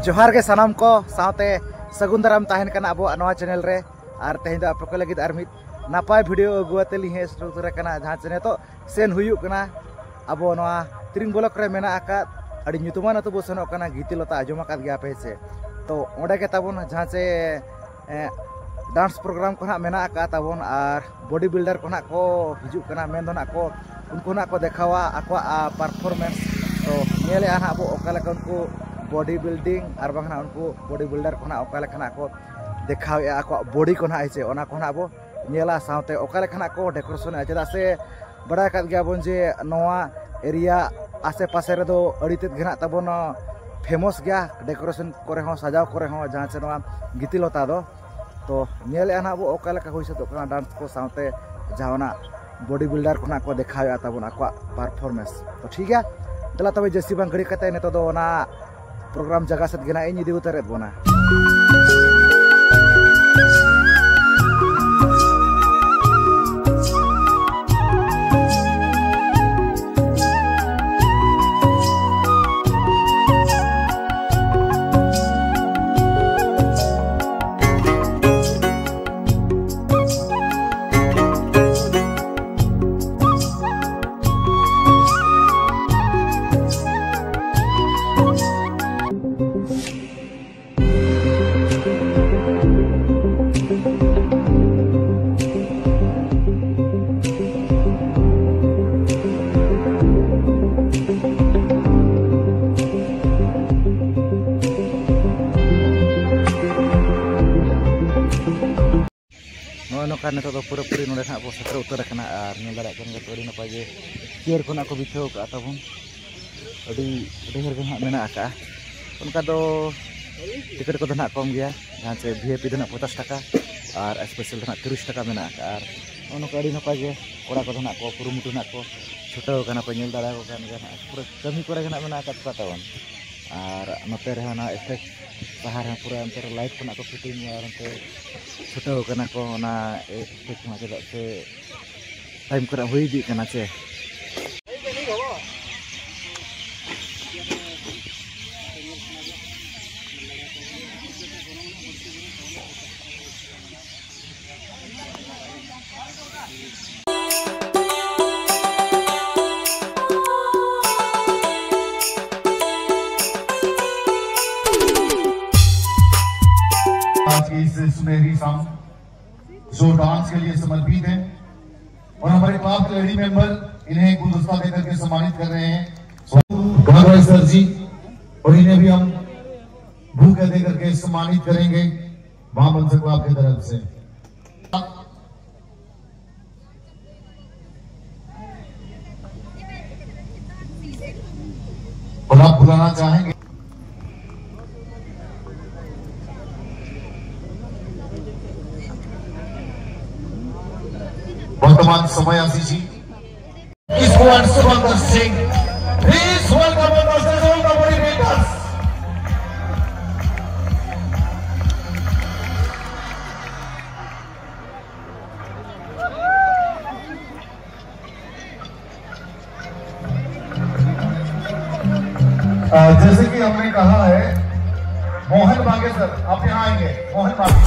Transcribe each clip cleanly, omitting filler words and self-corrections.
जोहार के सानाम को साथे सगुन दाराम ताहन कना अब नवा चैनल रे और तेज दो आपको लगी और मिद नापाय वीडियो अगुआते लिहे स्ट्रक्चर कना जहां चेने तो सेन हुयु कना अब नवा त्रिंग ब्लॉक रे मेना आका अड़ी ᱧᱩᱛᱩᱢᱟᱱ अतो बो सेनो कना गीतिलता आजम आकाद गया पे से तो ओंडे के ताबोन जहां से डांस प्रोग्राम को ना मेना आका ताबोन और बॉडी बिल्डर को ना को हिजु कना मेन दो ना को उनको ना को देखावा आको परफॉर्मेंस तो नेले आना अब ओका लेका उनको बॉडी बिल्डिंग और बांगना उनको बॉडी बिल्डर को ना ओका लेका को देखावे आको बॉडी को ना आइसे ओना को ना अब नेला साथे ओका लेका को डेकोरेशन चेदा से बड़ा काद गया बोन जे नवा एरिया आसे पासे रे दो अड़ीतेद घेना ताबोन फेमस गया डेकोरेशन करे हो सजाव करे हो जहां से नवा गीतिलता दो तो नेले आना अब ओका लेका होइसे तो डांस को साथे जावना बॉडी बिल्डर को ना को देखावे ताबोन आको परफॉर्मेंस तो ठीक है तला तबे जैसी बांग घड़ी कते ने तो दो ना प्रोग्राम जगह सत गेना इन इदी उतरेत बोना नौका नित पूरा पूरी नोड़े ना अब सेटर उतर और नल दाड़ा नपाय चेयर को को बिछाव का तबन ढेर गे मेना उनका टिकट को ना कम गया जहाँ से VIP दो 50 टाका और स्पेशल 30 टाका मेना और नौका नपाय कड़ा को को कुरुमुटु ना को छुटाव पे नल दाड़ा को पूरा कमी को मेना तबन और नोते रहा इफेक्ट बाहर पूरा अंतर लाइट को को फिटिंग और छुटाव को इफेक्ट चेदा से टाइम को हुई चे सुनहरी शाम जो डांस के लिए समर्पित है और हमारे क्लास के लेडी मेंबर इन्हें गुलदस्ता देकर के सम्मानित कर रहे हैं गणराज सर जी और इन्हें भी हम भूखे देकर के सम्मानित करेंगे महामंच क्लब की तरफ से। और आप बुलाना चाहेंगे वर्तमान समय आसी इसको Surendra Singh please welcome all the body builders. जैसे कि हमने कहा है मोहन बागे सर आप यहाँ आएंगे मोहन बागे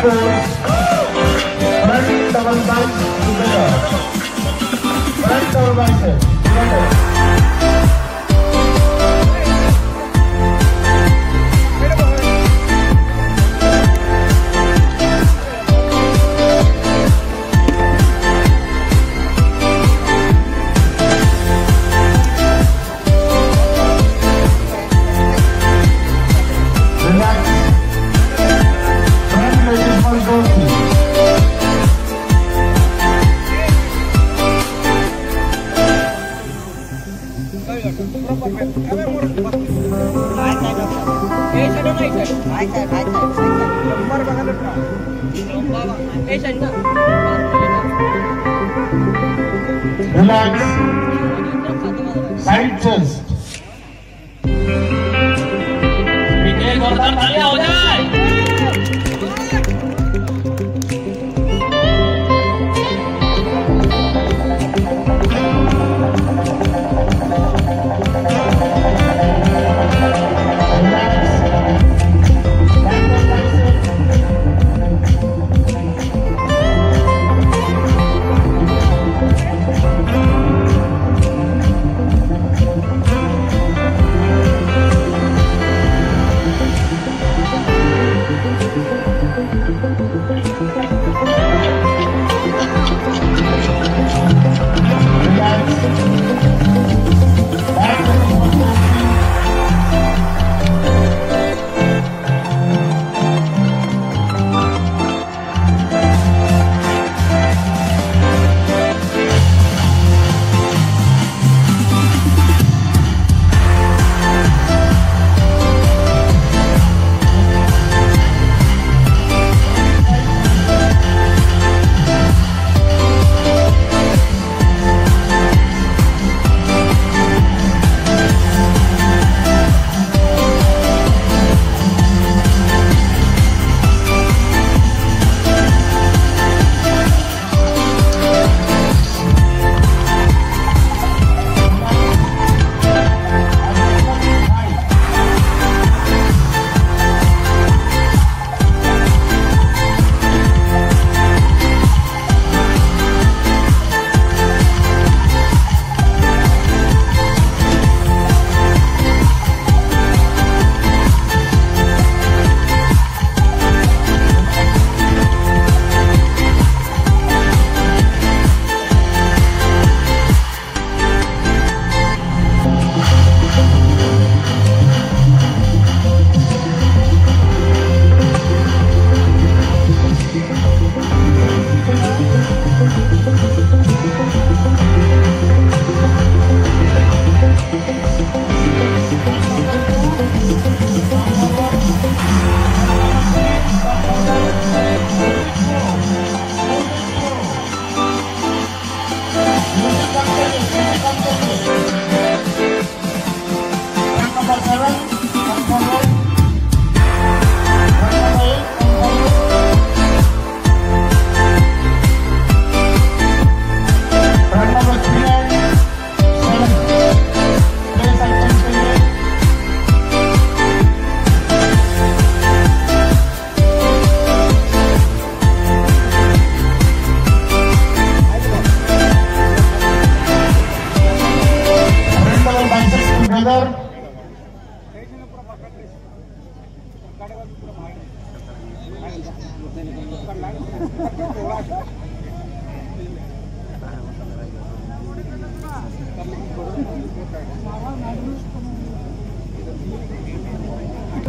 pose. Front double biceps together. Front double biceps together. Relax. Side chest. हो जाए।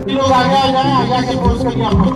लोग आगे आ जाए, आगे आके पोस्ट करिए आप लोग।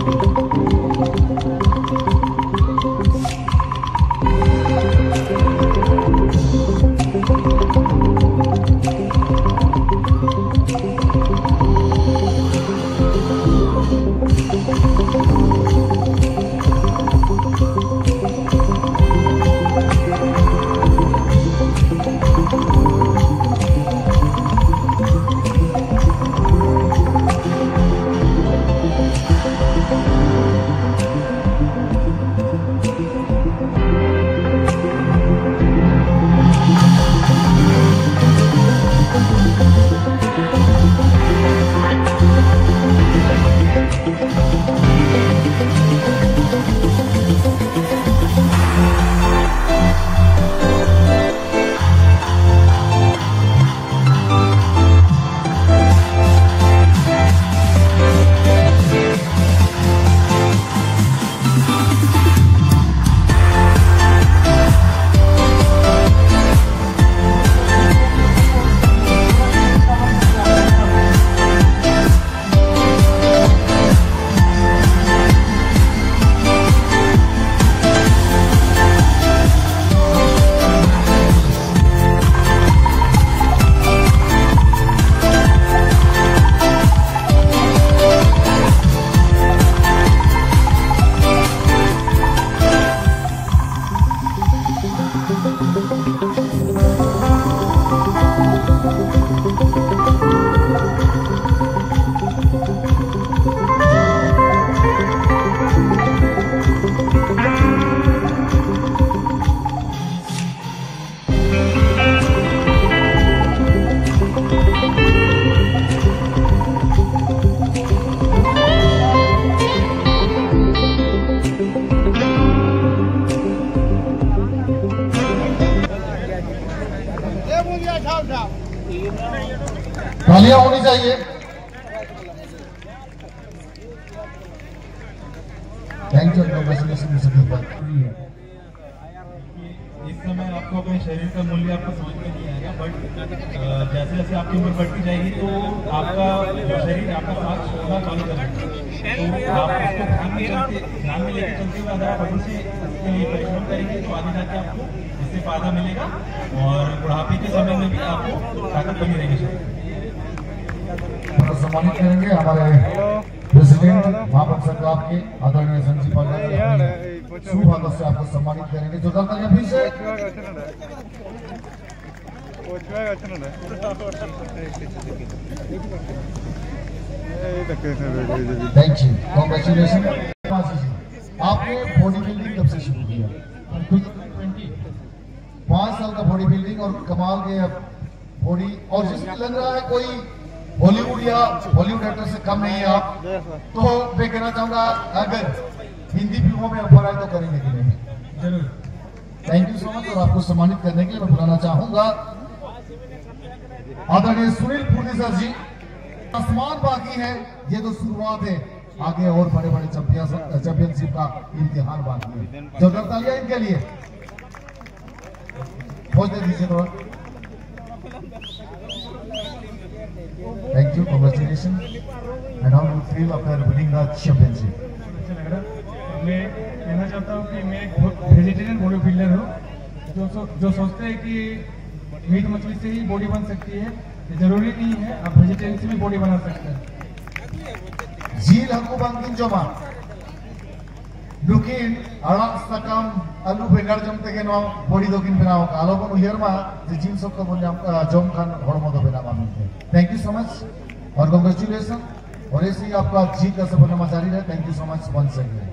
थैंक यू, कांग्रेचुलेशन सभी पर। इस समय आपको अपने शरीर का मूल्य आपको समझ में नहीं आएगा, बट जैसे जैसे आपकी उम्र बढ़ती जाएगी तो आपका जो शरीर आपका साथ होगा चालू करेगा, तो आप उसको ध्यान में लेकर चलते हुए अगर आप अभी से इसके लिए परिश्रम करेंगे तो आगे जाके आपको इससे फायदा मिलेगा और बुढ़ापे के समय में भी आपको ताकत बनी रहेगी। सम्मानित करेंगे हमारे प्रेसिडेंट महापंचायत क्लब के आदरणीय संजीव पाल शुभ हाथों से आपको सम्मानित करेंगे। जो करता फिर से थैंक यू, कांग्रेचुलेशन। आपने बॉडी बिल्डिंग कब से शुरू किया? 5 साल का बॉडी बिल्डिंग और कमाल के बॉडी, और जिसमें लग रहा है कोई हॉलीवुड या बॉलीवुड एक्टर से कम नहीं है आप, तो मैं कहना चाहूंगा अगर हिंदी फिल्मों में ऑफर आए तो करेंगे कि नहीं? जरूर। Thank you so much. और आपको सम्मानित करने के लिए मैं बुलाना चाहूंगा आदरणीय सुनील पुरी सर जी। आसमान बाकी है, ये तो शुरुआत है, आगे और बड़े बड़े चैंपियनशिप का इम्तिहान बाकी है। जो तालियां इनके लिए पहुंचने दीजिए थोड़ा। Thank you, congratulations. And how do you feel after winning the championship? अच्छा लग रहा। मैं कहना चाहता हूँ कि मैं एक वेजिटेरियन बॉडी बिल्डर हूँ, जो सोचते हैं कि मीट मछली से ही बॉडी बन सकती है, जरूरी नहीं है, आप वेजिटेरियन से भी बॉडी बना सकते हैं। Jil aku bangkin coba. Dukin arak sakam alu bengar jom tege no body dokin benao. Kalau pun uyar mah the jin sok ko jam kan hormo do benama minte. Thank you so much और congratulations। और ऐसे ही आपका जीत का सफलता जारी रहे। Thank you so much once again.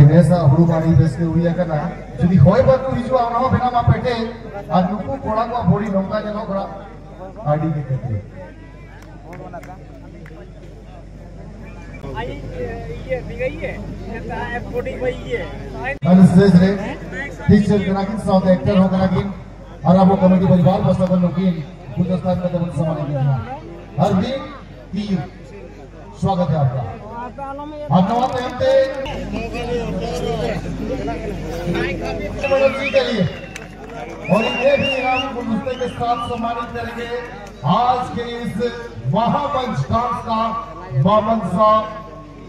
Biasa huru mari beske uya kana jodi hoy batu hiju ana bena ma pete ar nuku koda ko body nongka jeno kora adi ke kete ai ye bigai ye eta body bai ye an stage re teacher kanakin south actor ho kanakin और अब वो committee परिवार बस्ता लोकीन गुलदस्तान में तब सम्मानित किया। हरदीप तीर स्वागत है आपका। धन्यवाद के लिए और इन्हें भी इनाम गुलदस्ते के साथ सम्मानित करेंगे। आज के इस महामंच डांस का मामंसा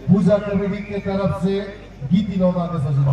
पूजा कमेटी के तरफ से गीती लौटा के सचिन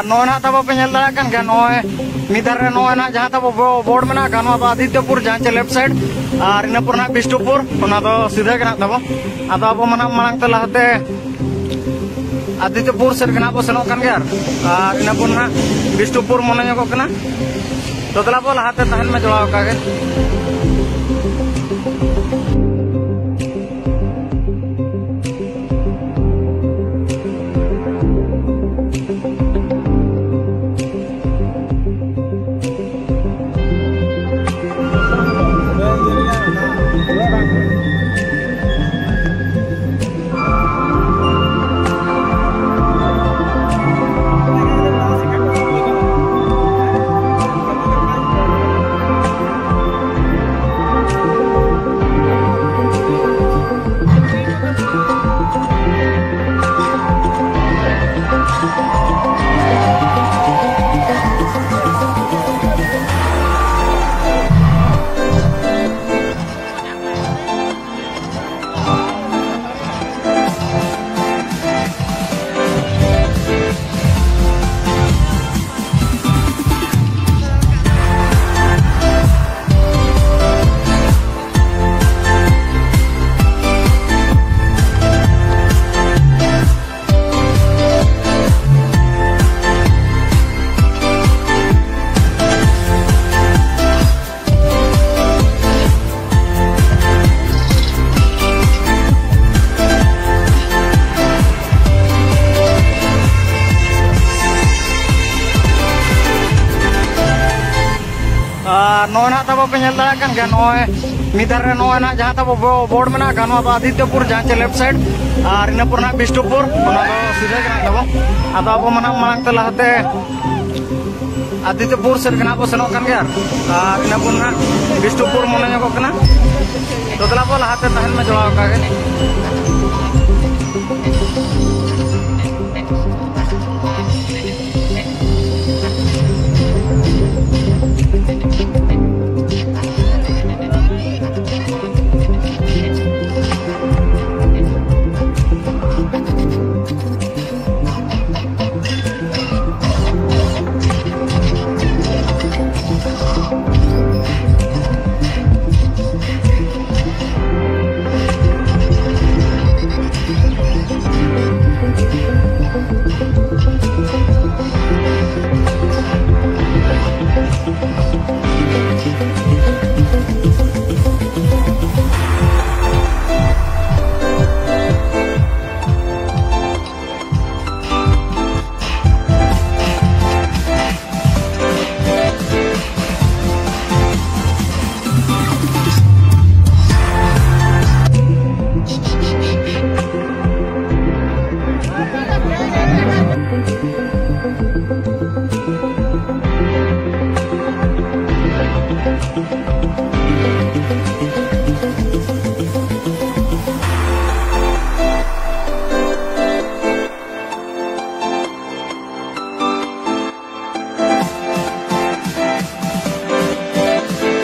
नॉय ना तब पे नल दाड़ा कान गया नॉय मिधर रे नॉय ना जहां तब बोर्ड में ना कानवा आदित्यपुर जहां चे लेफ्ट साइड और इनापुर ना बिष्णुपुर ओना दो सीधा गना तब आदो अब मना मांग ते लहते आदित्यपुर से गना बो सनो कान गया और इनापुर ना बिष्णुपुर मने को कना तो तला बो लहते तहन में जोड़ाव कागे नॉय ना तब पे नल दाड़ा कान गया नॉय मिधर रे नॉय ना जहां तब बोर्ड में ना कानवा आदित्यपुर जहां चे लेफ्ट साइड और इनापुर ना बिष्णुपुर ओना दो सीधा गना तब आदो अब मना मांग ते लहते आदित्यपुर से गना बो सनो कान गया और इनापुर ना बिष्णुपुर मने को कना तो तला बो लहते तहन में जोड़ाव कागे हाँ